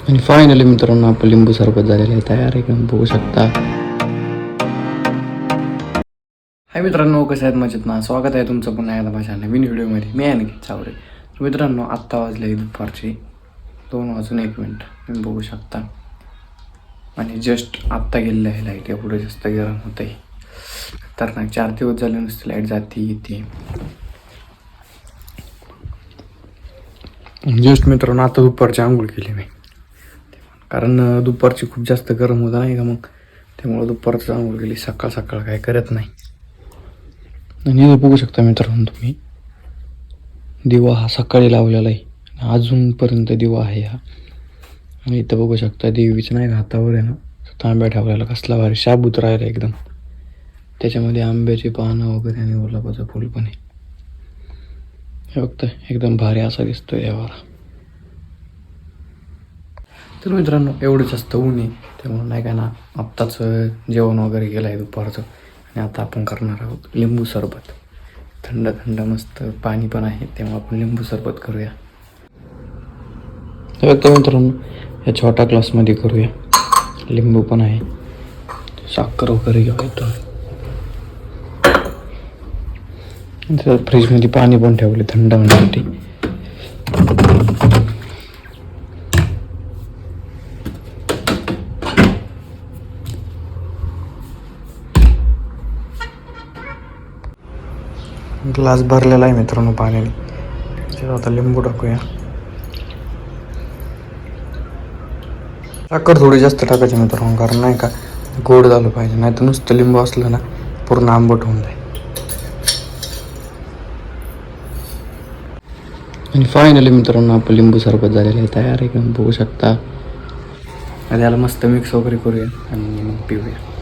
आणि फायनली मित्रांनो आपलं लिंबू सरबत झालेलं आहे तयार, एकदम बघू शकता. हाय मित्रांनो, कसं आहेत मजेत ना? स्वागत आहे तुमचं पुन्हा एकदा माझ्या नवीन व्हिडिओमध्ये. मी आहे नक्की चावरे. तर मित्रांनो, आत्ता वाजले दुपारचे 2:01 तुम्ही बघू शकता. आणि जस्ट आत्ता गेलेलं आहे लाईट, एवढं जास्त गरम होत आहे तर ना. 4 दिवस झाले नुसती लाईट जाते येते. जस्ट मित्रांनो आता दुपारची आंघोळ केली मी, कारण दुपारची खूप जास्त गरम होतं नाही का, मग त्यामुळं दुपारचं आंघोळ केली. सकाळ सकाळ काय करत नाही. आणि इथं बघू शकता मित्रांनो तुम्ही, दिवा हा सकाळी लावलेला आहे, अजूनपर्यंत दिवा आहे हा. आणि इथं बघू शकता देवीचं नाही का हातावर आहे ना तांब्या ठेवलेला, कसला भारी शाबूत राहिला एकदम. त्याच्यामध्ये आंब्याची पानं वगैरे आणि गुलाबाचं फुल पण आहे. हे बघता एकदम भारी असा दिसतोय यावर. तर मित्रांनो एवढं जास्त ऊन आहे त्यामुळे नाही का ना, आत्ताच जेवण वगैरे केलं आहे दुपारचं. आणि आता आपण करणार आहोत लिंबू सरबत. थंड थंड मस्त पाणी पण आहे, तेव्हा आपण लिंबू सरबत करूया. तर मित्रांनो या छोट्या ग्लासमध्ये करूया. लिंबू पण आहे, साखर वगैरे घेऊया. फ्रीजमध्ये पाणी पण ठेवले थंड होण्यासाठी. ग्लास भरलेला आहे मित्रांनो पाण्याने. त्याच्यात आता लिंबू टाकूया. साखर थोडी जास्त टाकायची मित्रांनो, कारण नाही का गोड झालं पाहिजे, नाही तर नुसतं लिंबू असलं ना पूर्ण आंबट होऊन जाईल. आणि फायनली मित्रांनो आपलं लिंबू सरबत झालेलं आहे तयार, एकदम बघू शकता. त्याला मस्त मिक्स वगैरे करूया आणि मग पिऊया.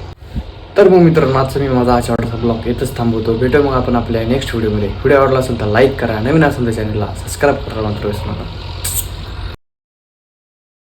तर मग मित्रांनो आजचा मी माझा छोटासा ब्लॉग इथंच थांबवतो. भेटू मग आपण आपल्या नेक्स्ट व्हिडिओमध्ये. व्हिडिओ आवडला असेल तर लाईक करा, नवीन असेल तर चॅनलला सबस्क्राईब करा मात्र विसरू नका.